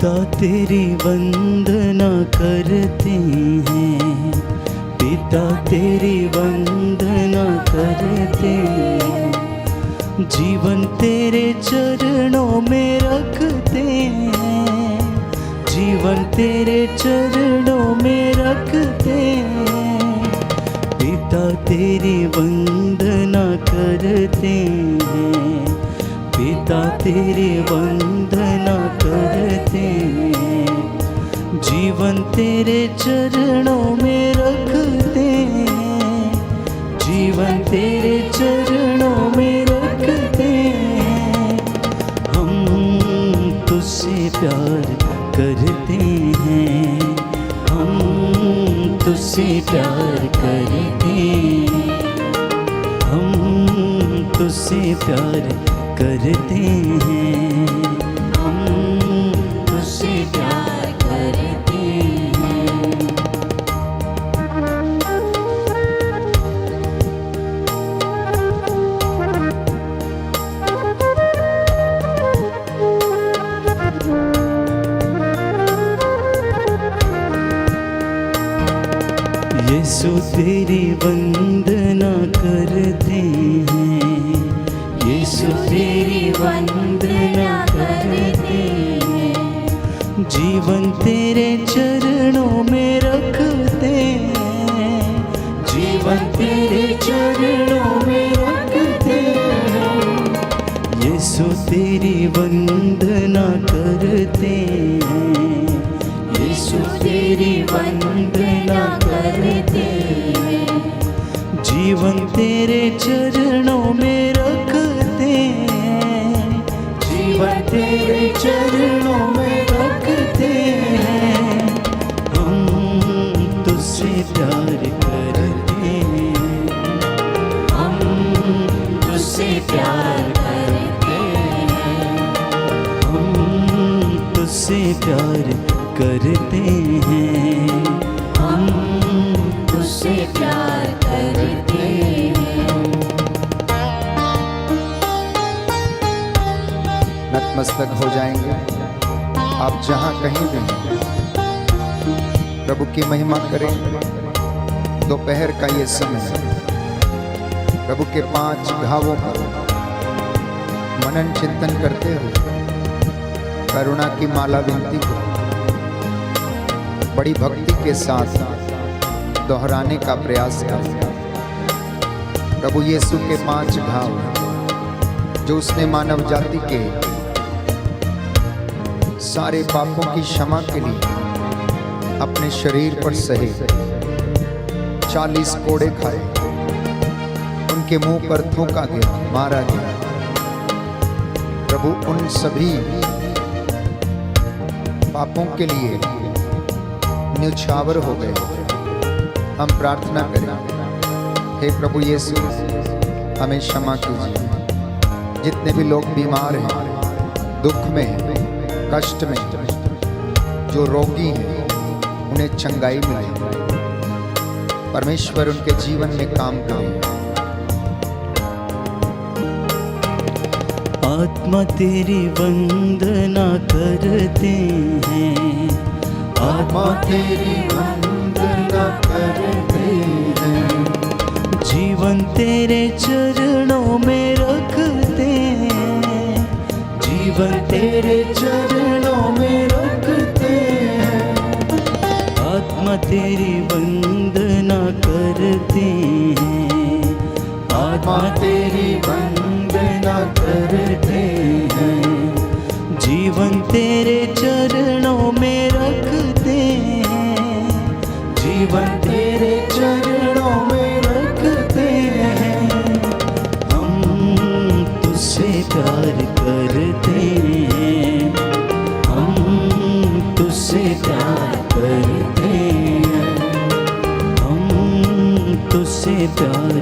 पिता तेरी वंदना करते हैं, पिता तेरी वंदना करते हैं, जीवन तेरे चरणों में रखते हैं, जीवन तेरे चरणों में रखते हैं, पिता तेरी वंदना करते हैं, पिता तेरी वंदना करते हैं, जीवन तेरे चरणों में रखते हैं, जीवन तेरे चरणों में रखते हैं। हम तुझसे प्यार करते हैं, हम तुझसे प्यार करते हैं, हम तुझसे प्यार करते हैं, हम तुझसे प्यार करते हैं। यीशु तेरी वंदना करते हैं, यीशु तेरी वंदना करते हैं, जीवन तेरे चरणों में रखते हैं, जीवन तेरे चरणों में रखते हैं, यीशु तेरी वंदना करते हैं, यीशु तेरी वंदना करते हैं, जीवन तेरे चरणों में रखते हैं, जीवन तेरे चरणों में रखते हैं। हम तुझसे प्यार करते हैं, हम तुझसे प्यार करते हैं, हम तुझसे प्यार करते हैं, हम तुझसे प्यार करते हैं। नतमस्तक हो जाएंगे आप जहां कहीं भी हैं, प्रभु की महिमा करें। दोपहर का ये समय प्रभु के 5 घावों पर मनन चिंतन करते हुए करुणा की माला विनती को बड़ी भक्ति के साथ दोहराने का प्रयास करें। प्रभु यीशु के 5 घाव जो उसने मानव जाति के सारे पापों की क्षमा के लिए अपने शरीर पर सहे, 40 कोड़े खाए, उनके मुंह पर थूका गया, मारा गया। प्रभु उन सभी पापों के लिए न्यौछावर हो गए। हम प्रार्थना करें, हे प्रभु यीशु हमें क्षमा कीजिए। जितने भी लोग बीमार हैं, दुख में हैं, कष्ट में, जो रोगी हैं, उन्हें चंगाई मिले। परमेश्वर उनके जीवन में काम करे। आत्मा तेरी वंदना करते हैं, आत्मा तेरी वंदना करते हैं, जीवन तेरे चरणों में रखते हैं, जीवन तेरे चरणों में रखते हैं। आत्मा तेरी वंदना करते हैं, आत्मा तेरी वंदना करते हैं, जीवन तेरे चरणों में रखते हैं, जीवन तेरे चरणों में रखते हैं। हम तुझसे प्यार करते हैं, हम तुझसे प्यार करते हैं, हम तुझसे प्यार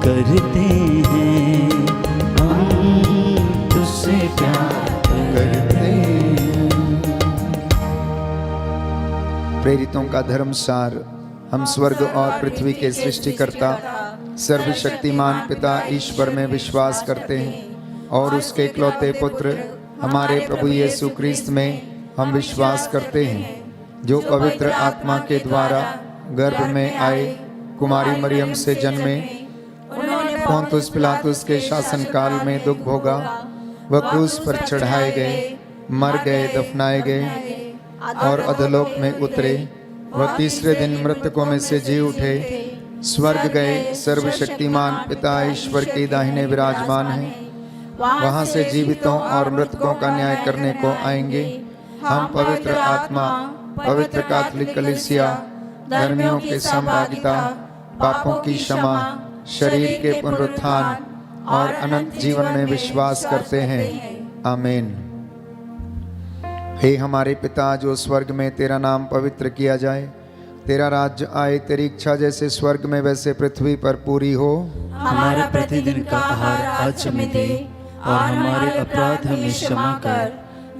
करते हैं, हम तुझसे प्यार करते हैं। प्रेरितों का धर्मसार। हम स्वर्ग और पृथ्वी के सृष्टिकर्ता सर्वशक्तिमान पिता ईश्वर में विश्वास करते हैं और उसके इकलौते पुत्र हमारे प्रभु यीशु क्रिस्त में हम विश्वास करते हैं जो पवित्र आत्मा के द्वारा गर्भ में आए, कुमारी मरियम से जन्मे, पोंतुस पिलातुस के शासनकाल में दुख भोगा, वह क्रूस पर चढ़ाए गए, मर गए, दफनाए गए और अधोलोक में उतरे। वह तीसरे दिन मृतकों में से जी उठे, स्वर्ग गए, सर्वशक्तिमान पिता ईश्वर के दाहिने विराजमान हैं। वहां से जीवितों और मृतकों का न्याय करने को आएंगे। हम पवित्र आत्मा, पवित्र कैथोलिक कलीसिया, धर्मियों के सहभागिता, पापों की क्षमा, शरीर के पुनरुत्थान और अनंत जीवन में विश्वास करते हैं। आमीन। हे हमारे पिता जो स्वर्ग में, तेरा नाम पवित्र किया जाए, तेरा राज्य आए, तेरी इच्छा जैसे स्वर्ग में वैसे पृथ्वी पर पूरी हो। हमारा प्रतिदिन का आहार आज हमें दे और हमारे अपराध हमें क्षमा कर,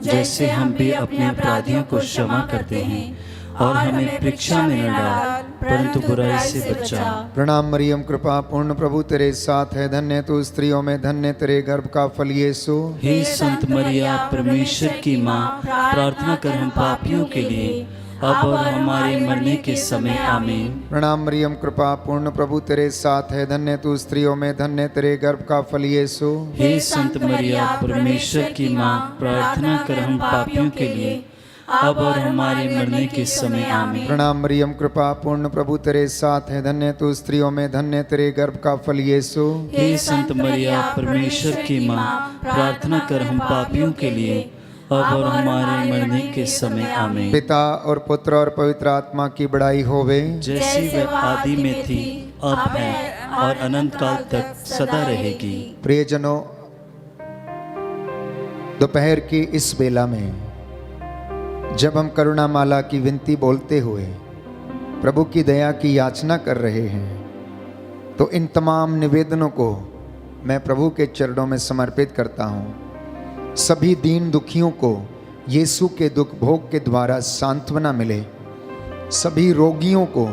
जैसे हम भी अपने अपराधियों को क्षमा करते हैं, और हमें परीक्षा में न डाल परंतु बुराई से बचा। प्रणाम मरियम, कृपा पूर्ण प्रभु तेरे साथ है, धन्य तू स्त्रियों में, धन्य तेरे गर्भ का फल यीशु। हे संत मरिया परमेश्वर की माँ, प्रार्थना कर हम पापियों के लिए अब और हमारे मरने के समय। आमीन। प्रणाम मरियम, कृपा पूर्ण प्रभु तेरे साथ है, धन्य तू स्त्रियों में, धन्य तेरे गर्भ का फल यीशु। हे संत मरिया परमेश्वर की माँ, प्रार्थना कर हम पापियों के लिए अब और हमारे मरने के समय। आमीन। प्रणाम मरियम, कृपा पूर्ण प्रभु तेरे साथ है, धन्य तू स्त्रियों में, धन्य तेरे गर्भ का फल यीशु। हे संत मरिया परमेश्वर की माँ, प्रार्थना कर हम पापियों के लिए अब और हमारे मरने के समय। आमीन। पिता और पुत्र और पवित्र आत्मा की बड़ाई होवे, जैसी वह आदि में थी, अब है और अनंत काल तक सदा रहेगी। प्रियजनों, दोपहर की इस बेला में जब हम करुणा माला की विनती बोलते हुए प्रभु की दया की याचना कर रहे हैं, तो इन तमाम निवेदनों को मैं प्रभु के चरणों में समर्पित करता हूँ। सभी दीन दुखियों को यीशु के दुख भोग के द्वारा सांत्वना मिले, सभी रोगियों को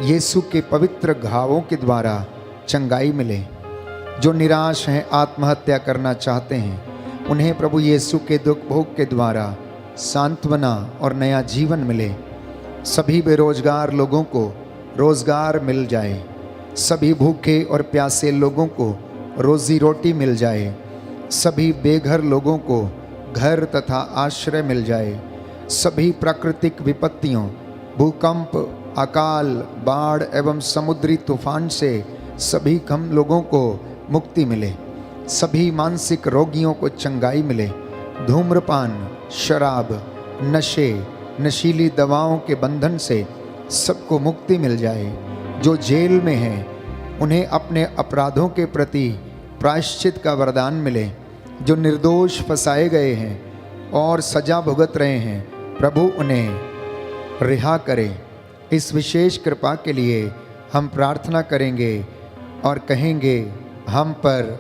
यीशु के पवित्र घावों के द्वारा चंगाई मिले, जो निराश हैं, आत्महत्या करना चाहते हैं, उन्हें प्रभु यीशु के दुख भोग के द्वारा सांत्वना और नया जीवन मिले। सभी बेरोजगार लोगों को रोजगार मिल जाए, सभी भूखे और प्यासे लोगों को रोजी रोटी मिल जाए, सभी बेघर लोगों को घर तथा आश्रय मिल जाए, सभी प्राकृतिक विपत्तियों, भूकंप, अकाल, बाढ़ एवं समुद्री तूफान से सभी हम लोगों को मुक्ति मिले, सभी मानसिक रोगियों को चंगाई मिले, धूम्रपान, शराब, नशे, नशीली दवाओं के बंधन से सबको मुक्ति मिल जाए। जो जेल में हैं उन्हें अपने अपराधों के प्रति प्रायश्चित का वरदान मिले। जो निर्दोष फंसाए गए हैं और सजा भुगत रहे हैं, प्रभु उन्हें रिहा करे। इस विशेष कृपा के लिए हम प्रार्थना करेंगे और कहेंगे, हम पर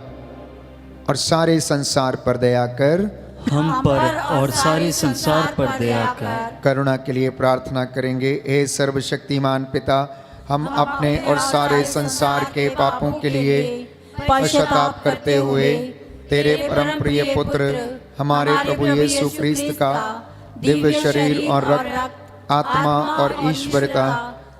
और सारे संसार पर दया कर, हम पर और सारे संसार पर दया कर। करुणा के लिए प्रार्थना करेंगे। हे सर्वशक्तिमान पिता, हम अपने और सारे संसार के पापों के लिए पश्चाताप करते हुए तेरे परम प्रिय पुत्र हमारे प्रभु यीशु ख्रीस्त का दिव्य शरीर और रक्त, आत्मा और ईश्वरता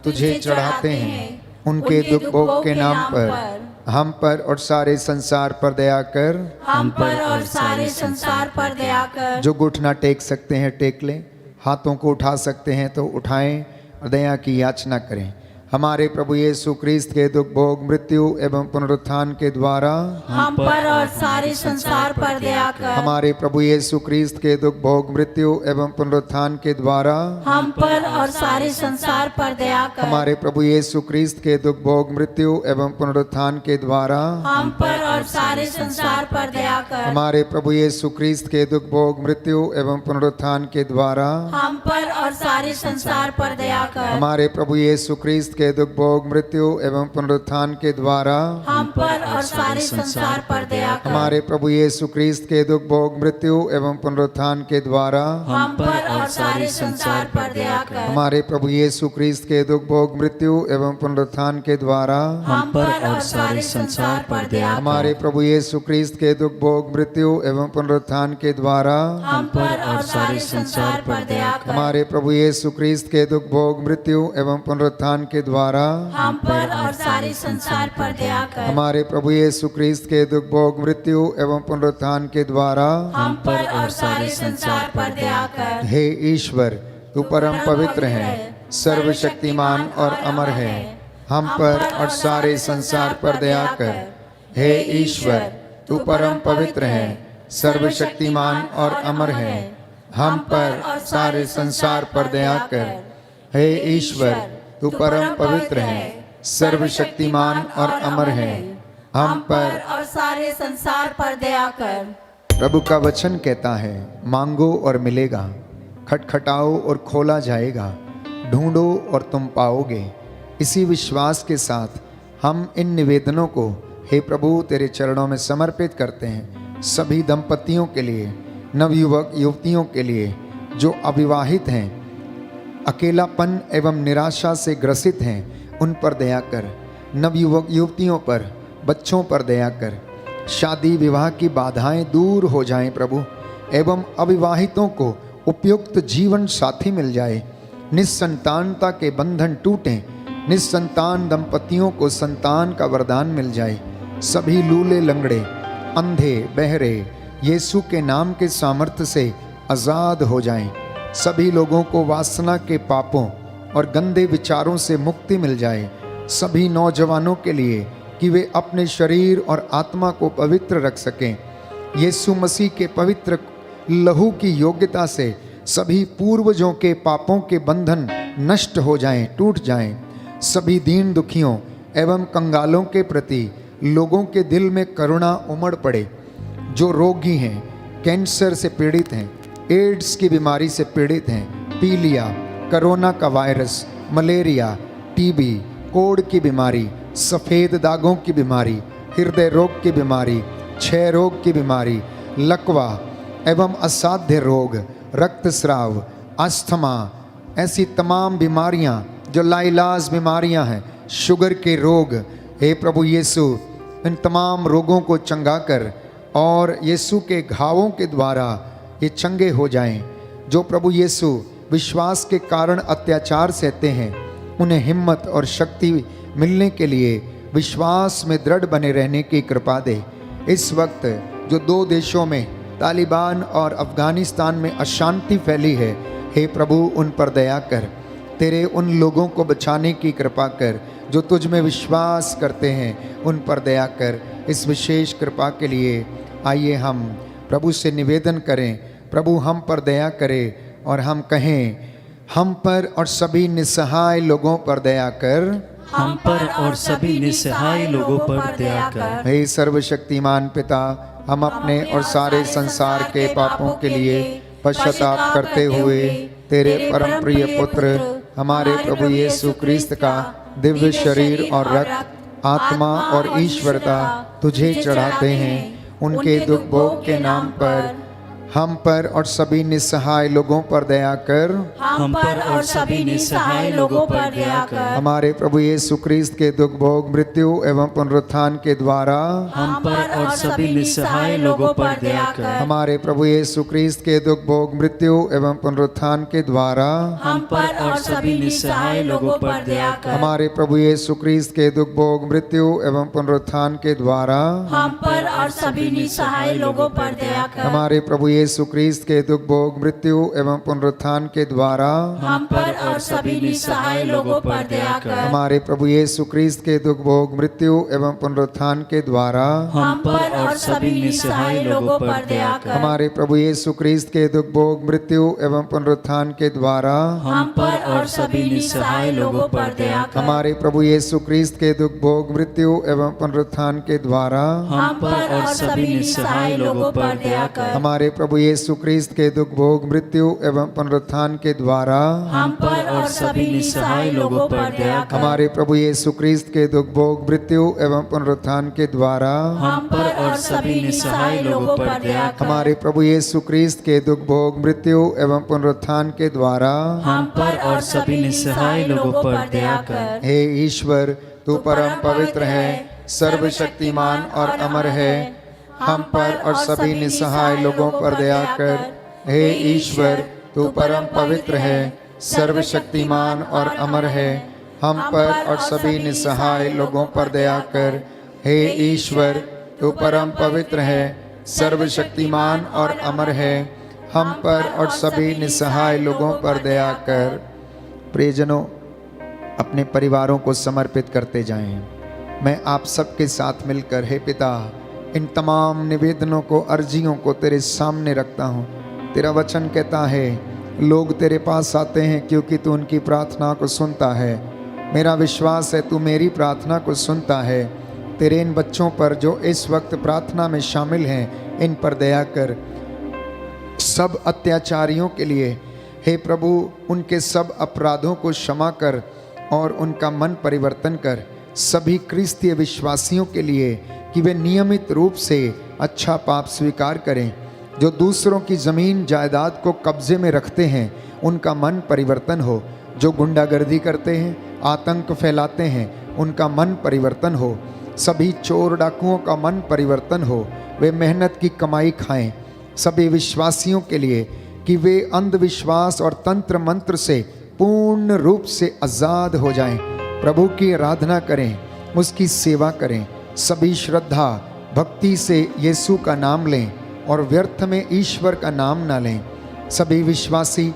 तुझे चढ़ाते हैं। उनके दुख भोग के नाम पर हम पर और सारे संसार पर दया कर। हम पर और सारे संसार पर दया कर। जो घुटना टेक सकते हैं टेक लें, हाथों को उठा सकते हैं तो उठाएं और दया की याचना करें। हमारे प्रभु यीशु ख्रीस्त के दुख भोग, मृत्यु एवं पुनरुत्थान के द्वारा हम पर और सारे संसार पर दया कर। हमारे प्रभु यीशु ख्रीस्त के दुख भोग, मृत्यु एवं पुनरुत्थान के द्वारा हम पर और सारे संसार पर दया कर। हमारे प्रभु यीशु ख्रीस्त के दुख भोग, मृत्यु एवं पुनरुत्थान के द्वारा हम पर और सारे संसार पर दया कर। हमारे प्रभु यीशु ख्रीस्त के दुख भोग, मृत्यु एवं पुनरुत्थान के द्वारा हम पर और सारे संसार पर दया कर। हमारे प्रभु यीशु ख्रीस्त के दुख भोग मृत्यु एवं पुनरुत्थान के द्वारा हम पर और सारे संसार पर दया कर। हमारे प्रभु यीशु क्रिस्त के दुख भोग मृत्यु एवं पुनरुत्थान के द्वारा हम पर और सारे संसार पर दया कर। हमारे प्रभु यीशु क्रिस्त के दुख भोग मृत्यु एवं पुनरुत्थान के द्वारा हम पर और सारे संसार पर दया कर। हमारे प्रभु यीशु क्रिस्त के दुख भोग मृत्यु एवं पुनरुत्थान के द्वारा हम पर और सारे संसार पर दया कर। हमारे प्रभु यीशु क्रिस्त के दुख भोग मृत्यु एवं पुनरुत्थान के द्वारा हम पर और सारे संसार पर दया कर। हमारे प्रभु यीशु क्रिस्त के दुख भोग मृत्यु एवं पुनरुत्थान के द्वारा हम पर और सारे संसार पर दया कर। हे ईश्वर, तू परम पवित्र है, सर्वशक्तिमान और अमर है, हम पर और सारे संसार पर दया कर। हे ईश्वर, तू परम पवित्र है, सर्वशक्तिमान और अमर है, हम पर और सारे संसार पर दया कर। हे ईश्वर, तू परम पवित्र है, सर्वशक्तिमान और अमर है, हम पर और सारे संसार पर दया कर। प्रभु का वचन कहता है, मांगो और मिलेगा, खटखटाओ और खोला जाएगा, ढूंढो और तुम पाओगे। इसी विश्वास के साथ हम इन निवेदनों को हे प्रभु तेरे चरणों में समर्पित करते हैं। सभी दंपतियों के लिए, नवयुवक युवतियों के लिए जो अविवाहित हैं, अकेलापन एवं निराशा से ग्रसित हैं, उन पर दया कर। नवयुवक युवतियों पर, बच्चों पर दया कर। शादी विवाह की बाधाएं दूर हो जाएं प्रभु, एवं अविवाहितों को उपयुक्त जीवन साथी मिल जाए। निस्संतानता के बंधन टूटें, निस्संतान दंपतियों को संतान का वरदान मिल जाए। सभी लूले लंगड़े, अंधे, बहरे यीशु के नाम के सामर्थ्य से आज़ाद हो जाएं। सभी लोगों को वासना के पापों और गंदे विचारों से मुक्ति मिल जाए। सभी नौजवानों के लिए कि वे अपने शरीर और आत्मा को पवित्र रख सकें। यीशु मसीह के पवित्र लहू की योग्यता से सभी पूर्वजों के पापों के बंधन नष्ट हो जाएं, टूट जाएं। सभी दीन दुखियों एवं कंगालों के प्रति लोगों के दिल में करुणा उमड़ पड़े। जो रोगी हैं, कैंसर से पीड़ित हैं, एड्स की बीमारी से पीड़ित हैं, पीलिया, कोरोना का वायरस, मलेरिया, टीबी, कोढ़ की बीमारी, सफ़ेद दागों की बीमारी, हृदय रोग की बीमारी, क्षय रोग की बीमारी, लकवा एवं असाध्य रोग, रक्तस्राव, अस्थमा, ऐसी तमाम बीमारियां जो लाइलाज बीमारियां हैं, शुगर के रोग, हे प्रभु यीशु इन तमाम रोगों को चंगा कर और यीशु के घावों के द्वारा ये चंगे हो जाएं। जो प्रभु यीशु विश्वास के कारण अत्याचार सहते हैं, उन्हें हिम्मत और शक्ति मिलने के लिए विश्वास में दृढ़ बने रहने की कृपा दे। इस वक्त जो दो देशों में तालिबान और अफ़गानिस्तान में अशांति फैली है, हे प्रभु उन पर दया कर। तेरे उन लोगों को बचाने की कृपा कर जो तुझ में विश्वास करते हैं, उन पर दया कर। इस विशेष कृपा के लिए आइए हम प्रभु से निवेदन करें, प्रभु हम पर दया करे और हम कहें, हम पर और सभी निस्सहाय लोगों पर दया कर। हम पर और सभी निस्सहाय लोगों पर दया कर। हे सर्वशक्तिमान पिता, हम अपने और सारे संसार के पापों के लिए पश्चाताप करते हुए तेरे परम प्रिय पुत्र हमारे प्रभु यीशु क्रिस्त का दिव्य शरीर और रक्त, आत्मा और ईश्वरता तुझे चढ़ाते हैं। उनके दुख भोग के नाम पर हम पर और सभी निस्सहाय लोगों पर दया कर। हम पर और सभी निस्सहाय लोगों पर दया कर। हमारे प्रभु यीशु क्रिस्त के दुख भोग मृत्यु एवं पुनरुत्थान के द्वारा हम पर और सभी निस्सहाय लोगों पर दया कर। हमारे प्रभु यीशु क्रिस्त के दुख भोग मृत्यु एवं पुनरुत्थान के द्वारा हम पर और सभी निस्सहाय लोगों पर दया कर। हमारे प्रभु यीशु क्रिस्त के दुख भोग मृत्यु एवं पुनरुत्थान के द्वारा हम पर और सभी निस्सहाय लोगों पर दया कर। हमारे प्रभु यीशु क्रिस्त के दुख भोग मृत्यु एवं पुनरुत्थान के द्वारा हम पर और सभी निस्सहाय लोगों पर दया कर। हमारे प्रभु यीशु क्रिस्त के दुख भोग मृत्यु एवं पुनरुत्थान के द्वारा हम पर और सभी निस्सहाय लोगों पर दया कर। हमारे प्रभु यीशु क्रिस्त के दुख भोग मृत्यु एवं पुनरुत्थान के द्वारा हम पर और सभी निस्सहाय लोगों पर दया कर। हमारे प्रभु यीशु क्रिस्त के दुख भोग मृत्यु एवं पुनरुत्थान के द्वारा हम पर और सभी निस्सहाय लोगों पर दया कर। हमारे प्रभु प्रभु यीशु क्रिस्त के दुख भोग मृत्यु एवं पुनरुत्थान के द्वारा हम पर और सभी निसहाय लोगों पर दया कर। हमारे प्रभु यीशु क्रिस्त के दुख भोग मृत्यु एवं पुनरुत्थान के द्वारा हम पर और सभी निसहाय लोगों पर दया कर। हमारे प्रभु यीशु क्रिस्त के दुख भोग मृत्यु एवं पुनरुत्थान के द्वारा हम पर और सभी निसहाय लोगों पर दया कर। हे ईश्वर, तू परम पवित्र है, सर्वशक्तिमान और अमर है, हम पर और सभी निसहाय लोगों पर दया कर। हे ईश्वर, तू परम पवित्र है, सर्वशक्तिमान और अमर है, हम पर और सभी निसहाय लोगों पर दया कर। हे ईश्वर, तू परम पवित्र है, सर्वशक्तिमान और अमर है, हम पर और सभी निसहाय लोगों पर दया कर। प्रियजनों, अपने परिवारों को समर्पित करते जाएं। मैं आप सबके साथ मिलकर हे पिता, इन तमाम निवेदनों को, अर्जियों को तेरे सामने रखता हूँ। तेरा वचन कहता है लोग तेरे पास आते हैं क्योंकि तू उनकी प्रार्थना को सुनता है। मेरा विश्वास है तू मेरी प्रार्थना को सुनता है। तेरे इन बच्चों पर जो इस वक्त प्रार्थना में शामिल हैं, इन पर दया कर। सब अत्याचारियों के लिए हे प्रभु, उनके सब अपराधों को क्षमा कर और उनका मन परिवर्तन कर। सभी क्रिस्तीय विश्वासियों के लिए कि वे नियमित रूप से अच्छा पाप स्वीकार करें। जो दूसरों की ज़मीन जायदाद को कब्जे में रखते हैं, उनका मन परिवर्तन हो। जो गुंडागर्दी करते हैं, आतंक फैलाते हैं, उनका मन परिवर्तन हो। सभी चोर डाकुओं का मन परिवर्तन हो, वे मेहनत की कमाई खाएं। सभी विश्वासियों के लिए कि वे अंधविश्वास और तंत्र मंत्र से पूर्ण रूप से आज़ाद हो जाएं। प्रभु की आराधना करें, उसकी सेवा करें। सभी श्रद्धा भक्ति से यीशु का नाम लें और व्यर्थ में ईश्वर का नाम ना लें। सभी विश्वासी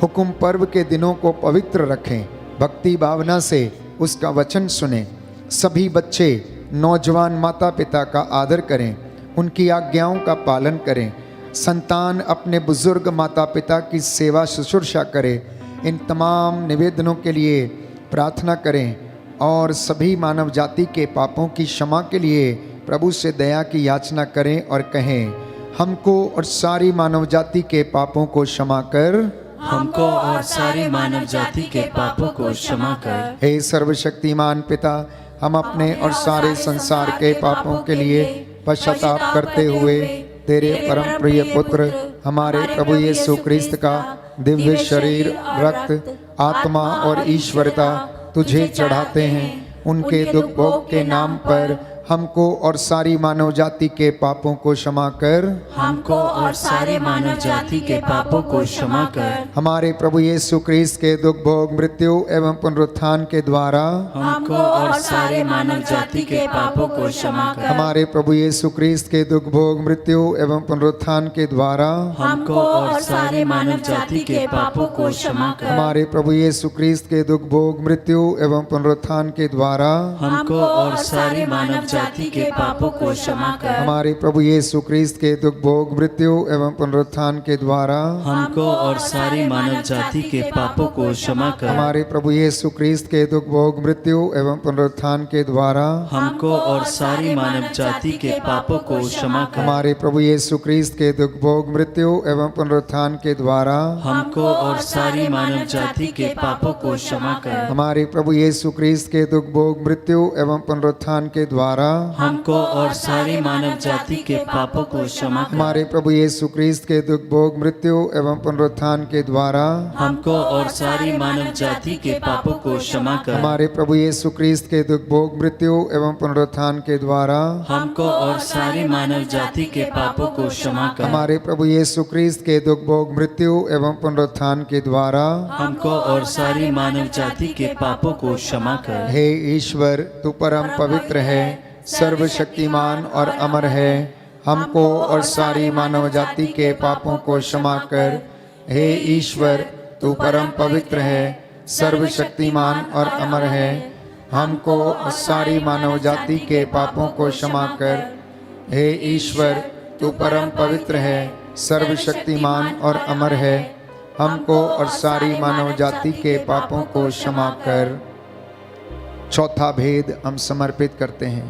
हुक्म पर्व के दिनों को पवित्र रखें, भक्ति भावना से उसका वचन सुनें। सभी बच्चे नौजवान माता पिता का आदर करें, उनकी आज्ञाओं का पालन करें। संतान अपने बुजुर्ग माता पिता की सेवा शुश्रूषा करे। इन तमाम निवेदनों के लिए प्रार्थना करें और सभी मानव जाति के पापों की क्षमा के लिए प्रभु से दया की याचना करें और कहें, हमको और सारी मानव जाति के पापों को क्षमा कर। हमको और सारी मानव जाति के पापों को क्षमा कर। हे सर्वशक्तिमान पिता, हम अपने और सारे संसार के पापों के लिए पश्चाताप करते हुए तेरे परम प्रिय पुत्र हमारे प्रभु यीशु क्रिस्त का दिव्य शरीर, रक्त, आत्मा और ईश्वरता तुझे चढ़ाते हैं। उनके दुख भोग के नाम पर हमको और सारी मानव जाति के पापों को क्षमा कर। हमको और सारी मानव जाति के पापों को क्षमा कर। हमारे प्रभु यीशु क्रिस्त के दुख भोग मृत्यु एवं पुनरुत्थान के द्वारा हमको और सारी मानव जाति के पापों को क्षमा कर। हमारे प्रभु यीशु क्रिस्त के दुख भोग मृत्यु एवं पुनरुत्थान के द्वारा हमको और सारी मानव जाति के पापों को क्षमा कर। हमारे प्रभु यीशु क्रिस्त के दुख भोग मृत्यु एवं पुनरुत्थान के द्वारा हमको और सारी मानव जाति के पापों को क्षमा कर। हमारे प्रभु यीशु क्रिस्त के दुख भोग मृत्यु एवं पुनरुत्थान के द्वारा हमको और सारी मानव जाति के पापों को क्षमा कर। हमारे प्रभु यीशु क्रिस्त के दुख भोग मृत्यु एवं पुनरुत्थान के द्वारा हमको और सारी मानव जाति के पापों को क्षमा कर। हमारे प्रभु यीशु क्रिस्त के दुख भोग मृत्यु एवं पुनरुत्थान के द्वारा हमको और सारी मानव जाति के पापों को क्षमा कर। हमारे प्रभु यीशु क्रिस्त के दुख भोग मृत्यु एवं पुनरुत्थान के द्वारा हमको और सारी मानव जाति के पापों को क्षमा कर। हमारे प्रभु यीशु क्रिस्त के दुख भोग मृत्यु एवं पुनरुत्थान के द्वारा हमको और सारी मानव जाति के पापों को क्षमा कर। हमारे प्रभु यीशु क्रिस्त के दुख भोग मृत्यु एवं पुनरुत्थान के द्वारा हमको और सारी मानव जाति के पापों को क्षमा कर। हमारे प्रभु यीशु क्रिस्त के दुख भोग मृत्यु एवं पुनरुत्थान के द्वारा हमको और सारी मानव जाति के पापों को क्षमा कर। हे ईश्वर, तू परम पवित्र है, सर्वशक्तिमान और अमर है, हमको और सारी मानव जाति के पापों को क्षमा कर। हे ईश्वर, तू परम पवित्र है, सर्वशक्तिमान और अमर है, हमको और सारी मानव जाति के पापों को क्षमा कर। हे ईश्वर, तू परम पवित्र है, सर्वशक्तिमान और अमर है, हमको और सारी मानव जाति के पापों को क्षमा कर। चौथा भेद हम समर्पित करते हैं।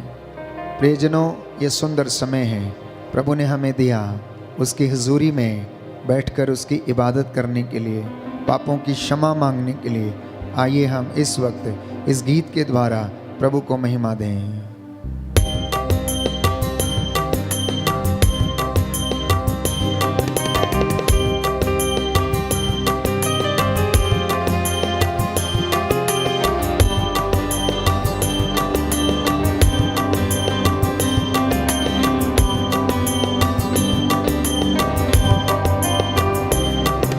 प्रियजनों, ये सुंदर समय है प्रभु ने हमें दिया उसकी हुजूरी में बैठकर उसकी इबादत करने के लिए, पापों की क्षमा मांगने के लिए आइए हम इस वक्त इस गीत के द्वारा प्रभु को महिमा दें।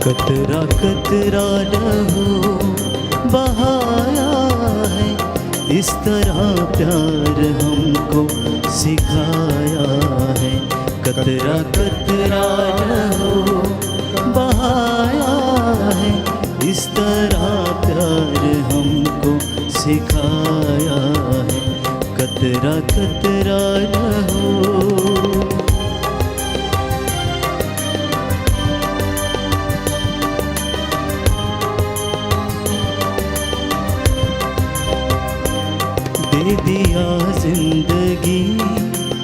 कतरा कतरा लहू बहाया है, इस तरह प्यार हमको सिखाया है। कतरा कतरा लहू बहाया है, इस तरह प्यार हमको सिखाया है। कतरा कतरा लहू दे दिया जिंदगी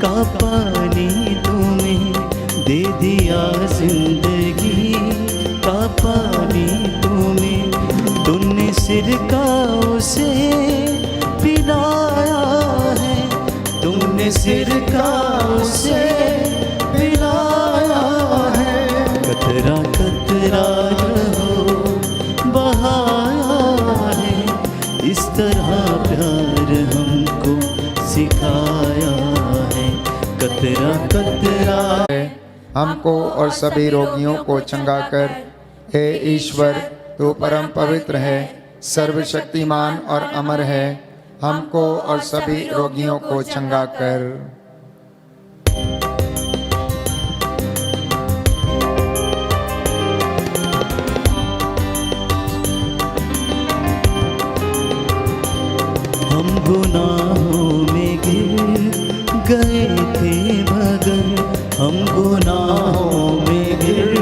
का पानी तुम्हें, दे दिया जिंदगी का पानी तुम्हें। तुमने सिरका उसे पिलाया है, तुमने सिरका उसे पिलाया है। कतरा कतरा लहू बहाया है, इस तरह प्यार हमको सिखाया है। कतरा कतरा हमको और सभी रोगियों को चंगा कर। हे ईश्वर, तू परम पवित्र है, सर्वशक्तिमान और अमर है। हमको और सभी रोगियों को चंगा कर। हम गुनाहों में गिर गए थे मगर, हम गुनाहों में गिर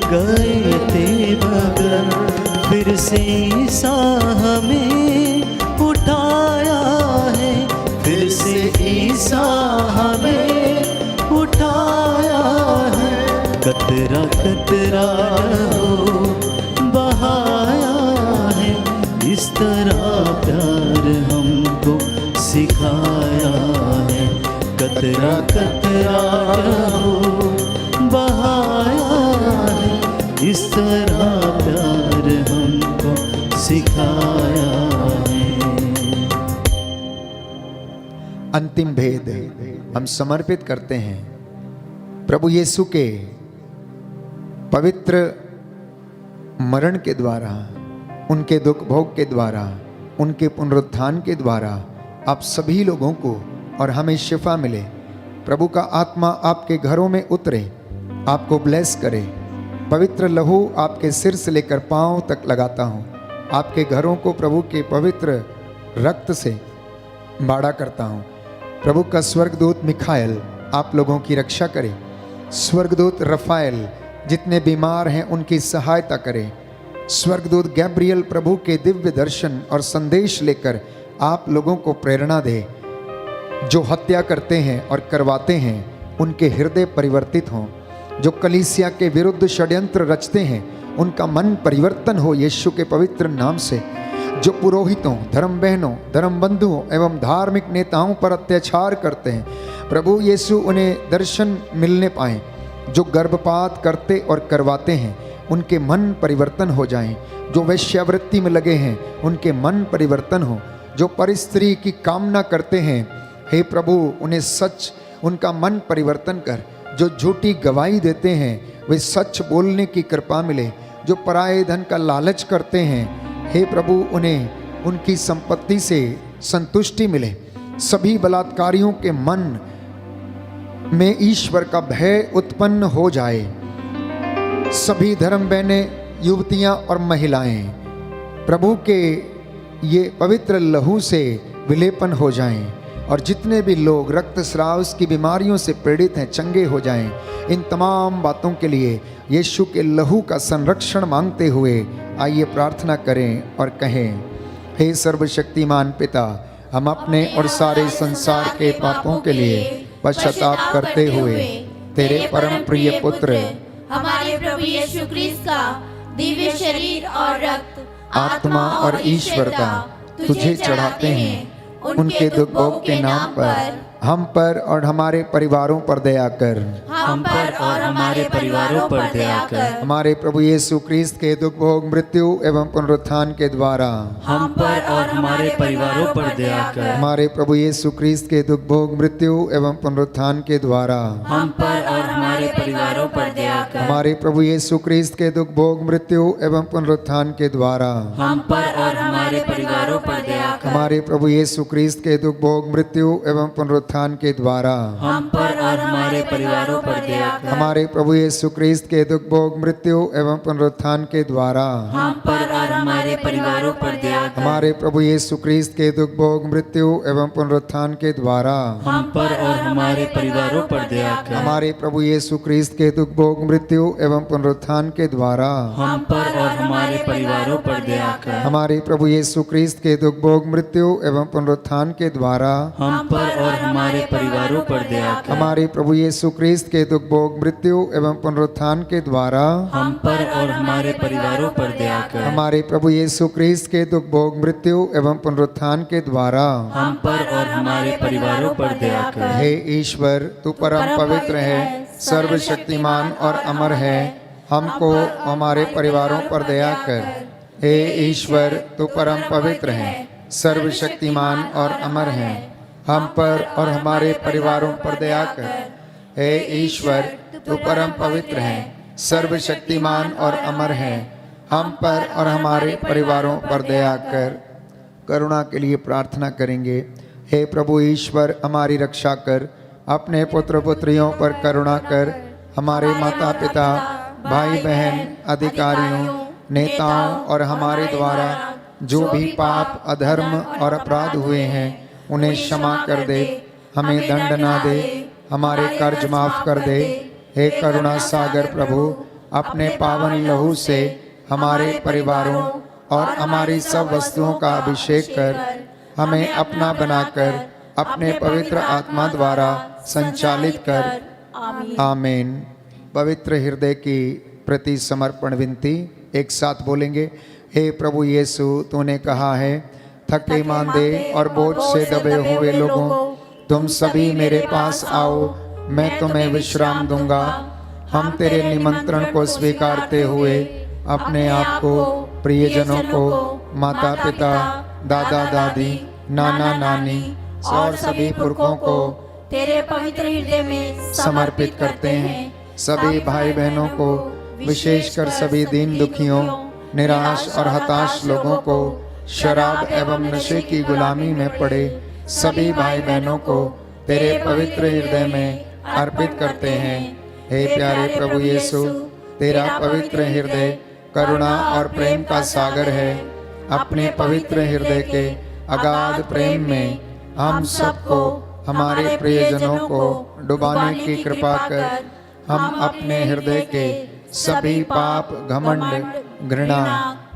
गए थे मगर, फिर से ईसा हमें उठाया है, फिर से ईसा हमें उठाया है। कतरा कतरा लहू बहाया है, इस तरह प्यार हमको सिखाया है। कतरा कतरा लहू बहाया है, इस तरह प्यार हमको सिखाया है। अंतिम भेद हम समर्पित करते हैं प्रभु यीशु के पवित्र मरण के द्वारा, उनके दुख भोग के द्वारा, उनके पुनरुत्थान के द्वारा आप सभी लोगों को और हमें शिफा मिले। प्रभु का आत्मा आपके घरों में उतरे, आपको ब्लेस करे। पवित्र लहू आपके सिर से लेकर पांव तक लगाता हूँ। आपके घरों को प्रभु के पवित्र रक्त से बाड़ा करता हूँ। प्रभु का स्वर्गदूत मिखाएल आप लोगों की रक्षा करे। स्वर्गदूत रफाएल जितने बीमार हैं उनकी सहायता करे। स्वर्गदूत गैब्रियल प्रभु के दिव्य दर्शन और संदेश लेकर आप लोगों को प्रेरणा दे। जो हत्या करते हैं और करवाते हैं उनके हृदय परिवर्तित हों। जो कलीसिया के विरुद्ध षड्यंत्र रचते हैं उनका मन परिवर्तन हो यीशु के पवित्र नाम से। जो पुरोहितों, धर्म बहनों, धर्म बंधुओं एवं धार्मिक नेताओं पर अत्याचार करते हैं, प्रभु यीशु उन्हें दर्शन मिलने पाएँ। जो गर्भपात करते और करवाते हैं उनके मन परिवर्तन हो जाएं। जो वेश्यावृत्ति में लगे हैं उनके मन परिवर्तन हो। जो परिस्त्री की कामना करते हैं, हे प्रभु उन्हें सच, उनका मन परिवर्तन कर। जो झूठी गवाही देते हैं वे सच बोलने की कृपा मिले। जो पराये धन का लालच करते हैं, हे प्रभु उन्हें उनकी संपत्ति से संतुष्टि मिले। सभी बलात्कारियों के मन में ईश्वर का भय उत्पन्न हो जाए। सभी धर्म बहनें, युवतियां और महिलाएं प्रभु के ये पवित्र लहू से विलेपन हो जाएं और जितने भी लोग रक्तस्राव की बीमारियों से पीड़ित हैं चंगे हो जाएं। इन तमाम बातों के लिए यीशु के लहू का संरक्षण मांगते हुए आइए प्रार्थना करें और कहें, हे सर्वशक्तिमान पिता, हम अपने और सारे संसार के पापों के लिए पश्चाताप करते हुए तेरे परम प्रिय पुत्र हमारे प्रभु यीशु क्रिस्त का दिव्य शरीर और रक्त, आत्मा और ईश्वरता तुझे चढ़ाते हैं। उनके दुख भोग के नाम पर हम पर और हमारे परिवारों पर दया कर। हम पर और हमारे परिवारों पर दया कर। हमारे प्रभु यीशु क्रिस्त के दुख भोग मृत्यु एवं पुनरुत्थान के द्वारा हम पर और हमारे परिवारों पर दया कर। हमारे प्रभु यीशु क्रिस्त के दुख भोग मृत्यु एवं पुनरुत्थान के द्वारा हम पर और हमारे परिवारों पर दया कर। हमारे प्रभु यीशु क्रिस्त के दुख भोग मृत्यु एवं पुनरुत्थान के द्वारा हम पर और हमारे परिवारों पर दया कर। हमारे प्रभु यीशु क्रिस्त के दुख भोग मृत्यु एवं पुनरुत्थान के द्वारा हम पर और हमारे परिवारों पर दया कर। हमारे प्रभु यीशु क्रिस्त के दुख भोग मृत्यु एवं पुनरुत्थान के द्वारा हम पर और हमारे परिवारों पर दया कर। हमारे प्रभु यीशु क्रिस्त के दुख भोग मृत्यु एवं पुनरुत्थान के द्वारा हम पर और हमारे परिवारों पर दया कर। हमारे प्रभु यीशु क्रिस्त के दुख भोग मृत्यु एवं पुनरुत्थान के द्वारा हम पर और हमारे परिवारों पर दया कर। हमारे प्रभु यीशु क्रिस्त के दुख भोग मृत्यु एवं पुनरुत्थान के द्वारा हम पर और हमारे परिवारों पर दया कर। हमारे प्रभु यीशु क्रिस्त के दुख भोग मृत्यु एवं पुनरुत्थान के द्वारा हम पर और हमारे परिवारों पर दया कर। हमारे प्रभु यीशु क्रिस्त के दुख भोग मृत्यु एवं पुनरुत्थान के द्वारा हम पर और हमारे परिवारों पर दया कर। हे ईश्वर, तू परम पवित्र है, सर्वशक्तिमान और अमर है, हमको हमारे परिवारों पर दया कर। हे ईश्वर, तू परम पवित्र है, सर्वशक्तिमान और अमर है, हम पर और हमारे परिवारों पर दया कर। हे ईश्वर, तू परम पवित्र है, सर्वशक्तिमान और अमर है, हम पर और हमारे परिवारों पर दया कर। करुणा के लिए प्रार्थना करेंगे। हे प्रभु ईश्वर, हमारी रक्षा कर, अपने पुत्र पुत्रियों पर करुणा कर। हमारे माता पिता, भाई बहन, अधिकारियों, नेताओं और हमारे द्वारा जो भी पाप, अधर्म और अपराध हुए हैं उन्हें क्षमा कर दे, हमें दंड ना दे, हमारे कर्ज माफ कर दे। हे करुणा सागर प्रभु, अपने पावन लहू से हमारे परिवारों और हमारी सब वस्तुओं का अभिषेक कर, हमें अपना बनाकर अपने पवित्र आत्मा द्वारा संचालित कर। आमीन। पवित्र हृदय की प्रति समर्पण विनती एक साथ बोलेंगे। हे प्रभु यीशु, तूने कहा है, थके मांदे और बोझ से दबे हुए लोगों, तुम सभी मेरे पास आओ, मैं तुम्हें विश्राम दूंगा। हम तेरे निमंत्रण को स्वीकारते हुए अपने आप को, प्रियजनों को, माता पिता, दादा दादी, नाना नानी और सभी पुरखों को तेरे पवित्र हृदय में समर्पित करते हैं। सभी भाई बहनों को, विशेषकर सभी दीन दुखियों, निराश और हताश लोगों को, शराब एवं नशे की गुलामी में पड़े सभी भाई बहनों को तेरे पवित्र हृदय में अर्पित करते हैं। हे प्यारे प्रभु यीशु, तेरा पवित्र हृदय करुणा और प्रेम का सागर है। अपने पवित्र हृदय के अगाध प्रेम में हम सबको, हमारे प्रियजनों को डुबाने की कृपा कर। हम अपने हृदय के सभी पाप, घमंड, घृणा,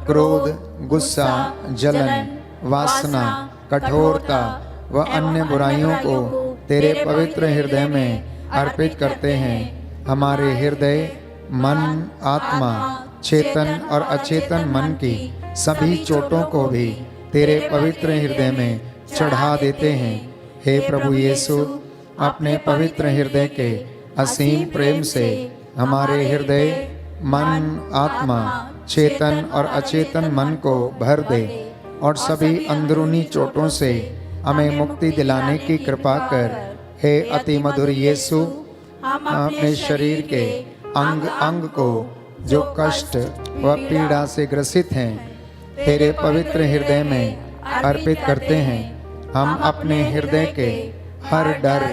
क्रोध, गुस्सा, जलन, वासना, कठोरता व अन्य बुराइयों को तेरे पवित्र हृदय में अर्पित करते हैं। हमारे हृदय, मन, आत्मा, चेतन और अचेतन मन की सभी चोटों को भी तेरे पवित्र हृदय में चढ़ा देते हैं। हे प्रभु यीशु, अपने पवित्र हृदय के असीम प्रेम से हमारे हृदय, मन, आत्मा, चेतन और अचेतन मन को भर दे और सभी अंदरूनी चोटों से हमें मुक्ति दिलाने की कृपा कर। हे अति मधुर यीशु, हम अपने शरीर के अंग अंग को जो कष्ट व पीड़ा से ग्रसित हैं तेरे पवित्र हृदय में अर्पित करते हैं। हम अपने हृदय के हर डर,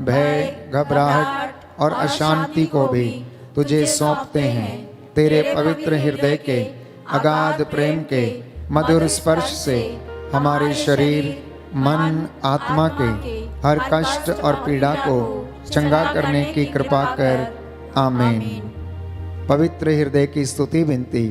भय, घबराहट और अशांति को भी तुझे सौंपते हैं। तेरे पवित्र हृदय के अगाध प्रेम के मधुर स्पर्श से हमारे शरीर, मन, आत्मा के हर कष्ट और पीड़ा को चंगा करने की कृपा कर। आमीन। पवित्र हृदय की स्तुति विनती।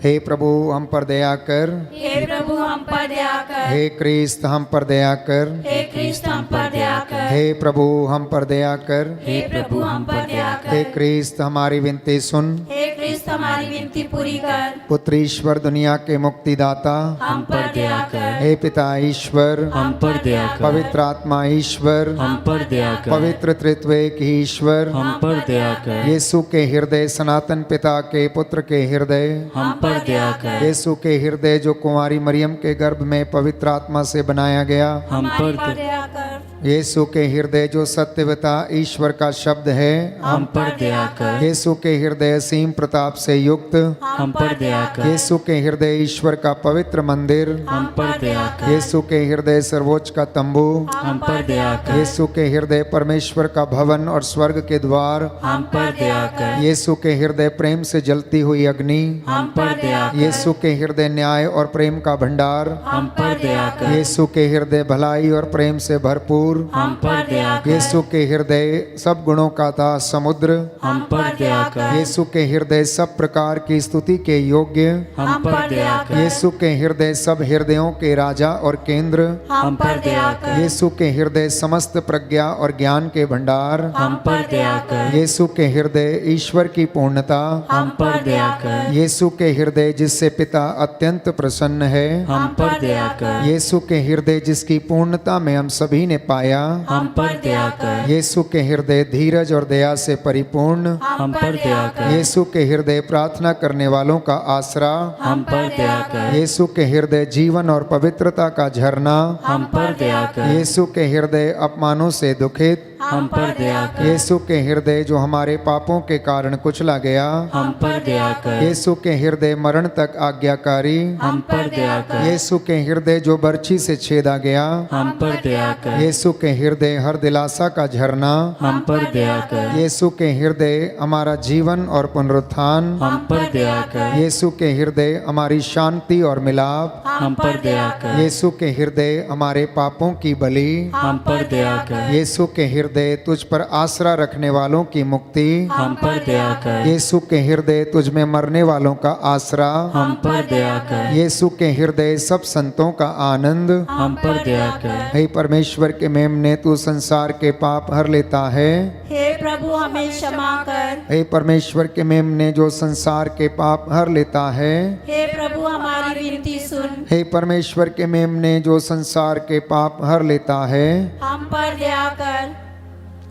हे प्रभु, हम पर दया कर। हे प्रभु, हम पर दया कर। हे क्रिस्त, हम पर दया कर। हे क्रिस्त, हम पर दया कर। हे प्रभु हम पर दया कर। हे प्रभु हम पर दया कर। हे क्रिस्त हमारी विनती सुन। हे क्रिस्त हमारी विनती पूरी कर। पुत्र ईश्वर दुनिया के मुक्तिदाता हम पर दया कर। हे पिता ईश्वर हम पर दया कर। पवित्र आत्मा ईश्वर हम पर दया कर। पवित्र त्रित्व एक ईश्वर हम पर दया कर। यीशु के हृदय सनातन पिता के पुत्र के हृदय हम पर दया कर। यीशु के हृदय जो कुंवारी मरियम के गर्भ में पवित्र आत्मा से बनाया गया हम पर दया कर। यीशु के हृदय जो सत्यवता ईश्वर का शब्द है हम पर दया कर। यीशु के हृदय असीम प्रताप से युक्त हम पर दया कर। यीशु के हृदय ईश्वर का पवित्र मंदिर हम पर दया कर। यीशु के हृदय सर्वोच्च का तंबू हम पर दया कर। यीशु के हृदय परमेश्वर का भवन और स्वर्ग के द्वार हम पर दया कर। यीशु के हृदय प्रेम से जलती हुई अग्नि हम पर दया कर। यीशु के हृदय न्याय और प्रेम का भंडार हम पर दया कर। यीशु के हृदय भलाई और प्रेम से भरपूर हम पर दया कर। यीशु के हृदय सब गुणों का था समुद्र हम पर दया कर। यीशु के हृदय सब प्रकार की स्तुति के योग्य हम पर दया कर। यीशु के हृदय सब हृदयों के राजा और केंद्र हम पर दया कर। यीशु के हृदय समस्त प्रज्ञा और ज्ञान के भंडार हम पर दया कर। यीशु के हृदय ईश्वर की पूर्णता हम पर दया कर। यीशु के हृदय जिससे पिता अत्यंत प्रसन्न है हम पर दया कर। यीशु के हृदय जिसकी पूर्णता में हम सभी ने पाया हम पर दया कर। यीशु के हृदय धीरज और दया से परिपूर्ण हम पर दया कर। यीशु के हृदय प्रार्थना करने वालों का आसरा हम पर दया कर। यीशु के हृदय जीवन और पवित्रता का झरना हम पर दया कर। यीशु के हृदय अपमानों से दुखित हम पर दया कर। यीशु के हृदय जो हमारे पापों के कारण कुचला गया हम पर दया कर। यीशु के हृदय मरण तक आज्ञाकारी हम पर दया कर। यीशु के हृदय जो बर्छी से छेदा गया हम पर दया कर। यीशु के हृदय हर दिलासा का झरना हम पर दया कर। यीशु के हृदय हमारा जीवन और पुनरुत्थान हम पर दया कर। यीशु के हृदय हमारी शांति और मिलाप हम पर दया कर। यीशु के हृदय हमारे पापों की बलि हम पर दया कर। यीशु के हृदय तुझ पर आसरा रखने वालों की मुक्ति हम पर दया कर। यीशु के हृदय तुझ में मरने वालों का आसरा हम पर दया कर। यीशु के हृदय सब संतों का आनंद हम पर दया कर। हे परमेश्वर के मेमने तू संसार के पाप हर लेता है हे प्रभु हमें क्षमा कर। हे परमेश्वर के मेमने जो संसार के पाप हर लेता है हे प्रभु हमारी विनती सुन। हे परमेश्वर के मेमने जो संसार के पाप हर लेता है हम पर दया कर।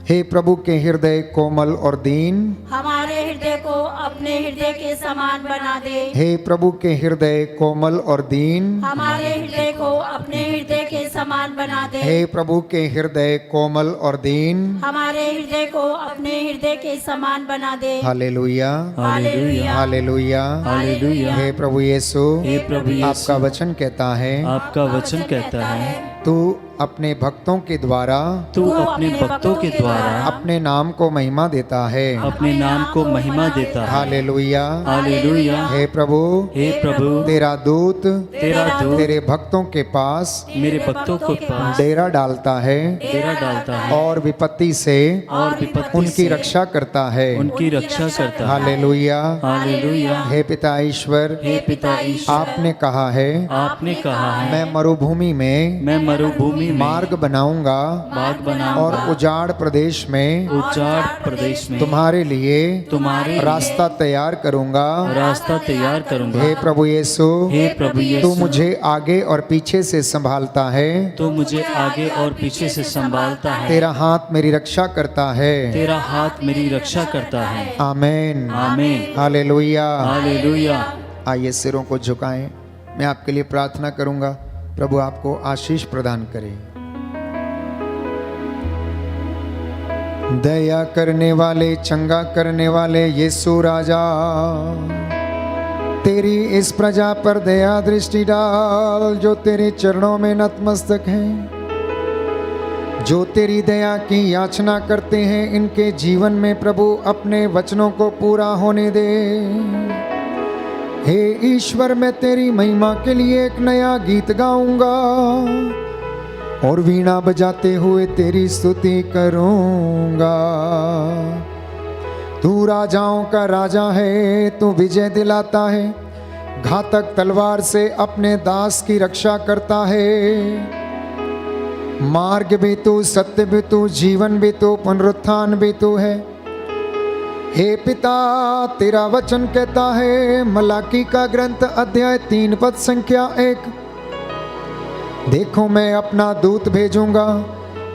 हे प्रभु के हृदय कोमल और दीन हमारे हृदय को अपने हृदय के समान बना दे। हे प्रभु के हृदय कोमल और दीन हमारे हृदय को अपने हृदय के समान बना दे। हे प्रभु के हृदय कोमल और दीन हमारे हृदय को अपने हृदय के समान बना दे। Hallelujah hallelujah. Hallelujah hallelujah. हे प्रभु यीशु हे प्रभु यीशु, आपका वचन कहता है आपका वचन कहता है तू अपने भक्तों के द्वारा तू अपने भक्तों के द्वारा अपने नाम को महिमा देता है अपने नाम को महिमा देता है। Hallelujah hallelujah. हे प्रभु हे प्रभु तेरा दूत तेरा दूत तेरे भक्तों के पास मेरे भक्तों के पास डेरा डालता है डेरा डालता है और विपत्ति से और विपत्ति उनकी से रक्षा करता है उनकी रक्षा करता है। Hallelujah hallelujah. हे पिता ईश्वर हे पिता ईश्वर, आपने कहा है आपने कहा है मैं मरुभूमि में मैं मरुभूमि में मार्ग बनाऊंगा बाग और बनाऊंगा उजाड़ प्रदेश में उजाड़ प्रदेश में तुम्हारे लिए तुम्हारे रास्ता तैयार करूंगा। रास्ता तैयार करूंगा। हे प्रभु यीशु हे प्रभु तू यीशु, मुझे आगे और पीछे से संभालता है तो मुझे आगे और पीछे से संभालता है। तेरा हाथ मेरी रक्षा करता है। तेरा हाथ मेरी रक्षा करता है। आमीन आमीन। हालेलुया। हालेलुया। आइए सिरों को झुकाएं। मैं आपके लिए प्रार्थना करूंगा, प्रभु आपको आशीष प्रदान करे। दया करने वाले चंगा करने वाले यीशु राजा, तेरी इस प्रजा पर दया दृष्टि डाल जो तेरे चरणों में नतमस्तक हैं, जो तेरी दया की याचना करते हैं। इनके जीवन में प्रभु अपने वचनों को पूरा होने दे। हे ईश्वर, मैं तेरी महिमा के लिए एक नया गीत गाऊंगा और वीणा बजाते हुए तेरी स्तुति करूंगा। तू राजाओं का राजा है, तू विजय दिलाता है, घातक तलवार से अपने दास की रक्षा करता है। मार्ग भी तू, सत्य भी तू, जीवन भी तू, पुनरुत्थान भी तू है। हे पिता, तेरा वचन कहता है मलाकी का ग्रंथ अध्याय 3 पद संख्या 1, देखो मैं अपना दूत भेजूंगा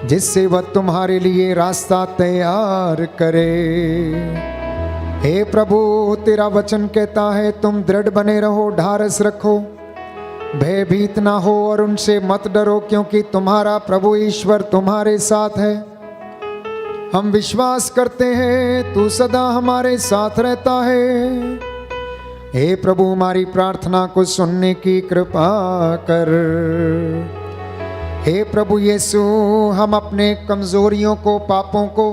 जिससे वह तुम्हारे लिए रास्ता तैयार करे। हे प्रभु, तेरा वचन कहता है तुम दृढ़ बने रहो, ढारस रखो, भयभीत ना हो और उनसे मत डरो, क्योंकि तुम्हारा प्रभु ईश्वर तुम्हारे साथ है। हम विश्वास करते हैं तू सदा हमारे साथ रहता है। हे प्रभु, हमारी प्रार्थना को सुनने की कृपा कर। हे प्रभु यीशु, हम अपने कमजोरियों को, पापों को,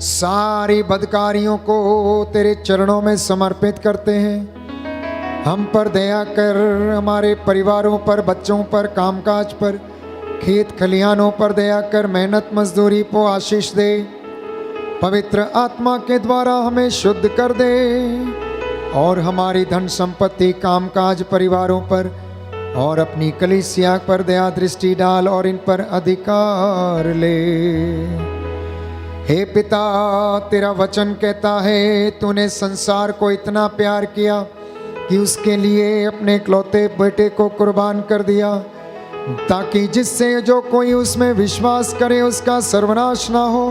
सारी बदकारियों को तेरे चरणों में समर्पित करते हैं। हम पर दया कर, हमारे परिवारों पर, बच्चों पर, कामकाज पर, खेत खलिहानों पर दया कर, मेहनत मजदूरी को आशीष दे, पवित्र आत्मा के द्वारा हमें शुद्ध कर दे और हमारी धन संपत्ति, कामकाज, परिवारों पर और अपनी कलीसिया पर दया दृष्टि डाल और इन पर अधिकार ले। हे पिता, तेरा वचन कहता है तूने संसार को इतना प्यार किया कि उसके लिए अपने इकलौते बेटे को कुर्बान कर दिया, ताकि जिससे जो कोई उसमें विश्वास करे उसका सर्वनाश ना हो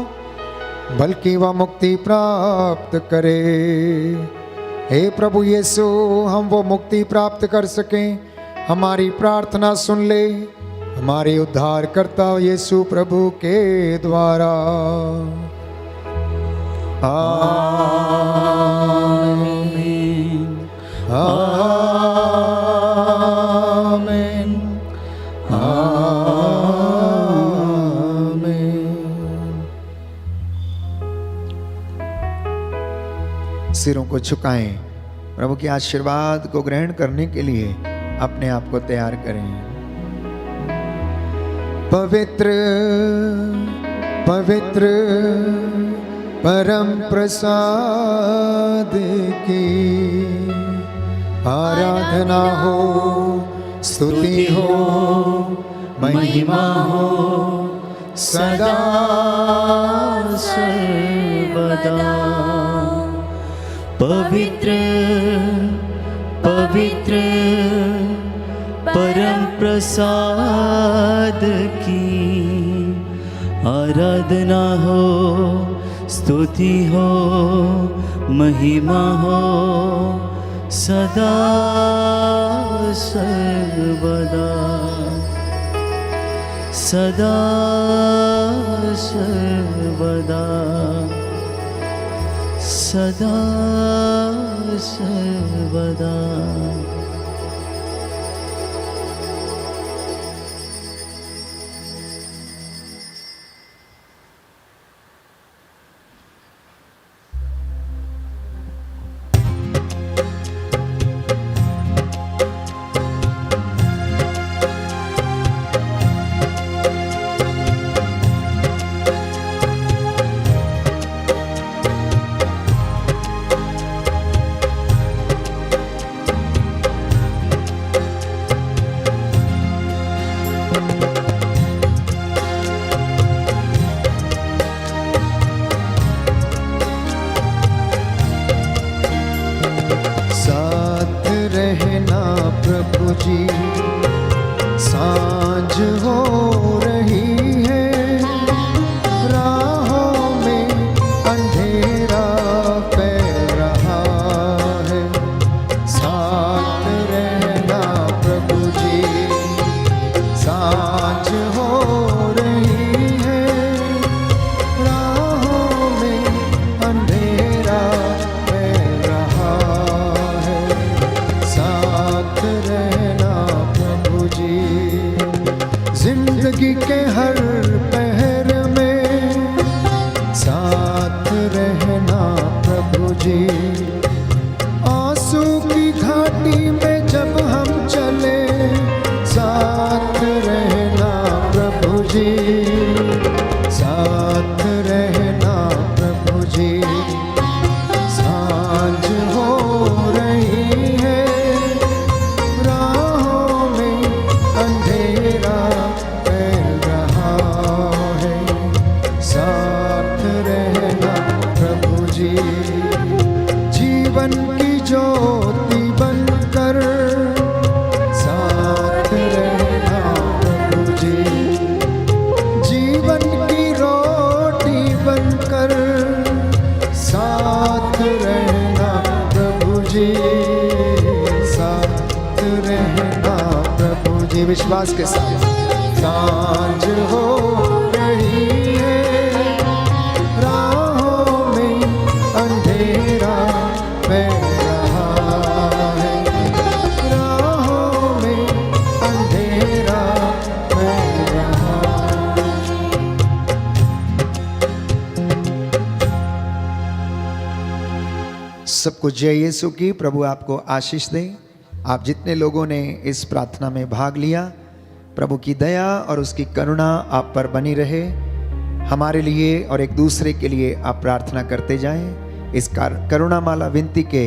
बल्कि वह मुक्ति प्राप्त करे। हे प्रभु यीशु, हम वो मुक्ति प्राप्त कर सकें, हमारी प्रार्थना सुन ले हमारे उद्धारकर्ता यीशु प्रभु के द्वारा। आमीन आमीन आमीन। सिरों को झुकाएं, प्रभु के आशीर्वाद को ग्रहण करने के लिए अपने आप को तैयार करें। पवित्र पवित्र परम प्रसाद की आराधना हो, स्तुति हो, महिमा हो सदा सर्वदा। पवित्र पवित्र परम प्रसाद की आराधना हो, स्तुति हो, महिमा हो सदा सर्वदा सदा सर्वदा सदा सर्वदा। सांझ हो रही है, राहों में अंधेरा फैल रहा है। साथ रहना प्रभु जी, सांझ हो रही है, राहों में अंधेरा फैल रहा है। साथ रहना प्रभु जी, जिंदगी के हर पहर में साथ रहना प्रभु जी। आंसू की घाटी में जब हम चले, साथ रहना प्रभु जी, साथ रहना प्रभु जी। सांझ हो रही है, राहों में अंधेरा फैल रहा विश्वास के साथ। सांझ हो रही है, राहों में अंधेरा फैल रहा है, राहों में अंधेरा फैल रहा है। सबको जय यीशु की। प्रभु आपको आशीष दे। आप जितने लोगों ने इस प्रार्थना में भाग लिया, प्रभु की दया और उसकी करुणा आप पर बनी रहे। हमारे लिए और एक दूसरे के लिए आप प्रार्थना करते जाएं। इस करुणा माला विनती के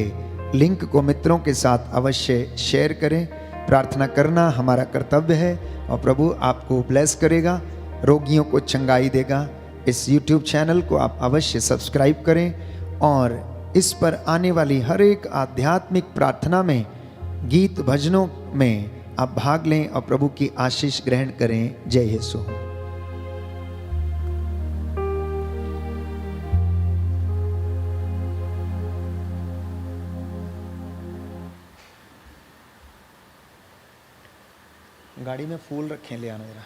लिंक को मित्रों के साथ अवश्य शेयर करें। प्रार्थना करना हमारा कर्तव्य है और प्रभु आपको ब्लेस करेगा, रोगियों को चंगाई देगा। इस YouTube चैनल को आप अवश्य सब्सक्राइब करें और इस पर आने वाली हर एक आध्यात्मिक प्रार्थना में, गीत भजनों में आप भाग लें और प्रभु की आशीष ग्रहण करें। जय यीशु। गाड़ी में फूल रखें, ले आना जरा।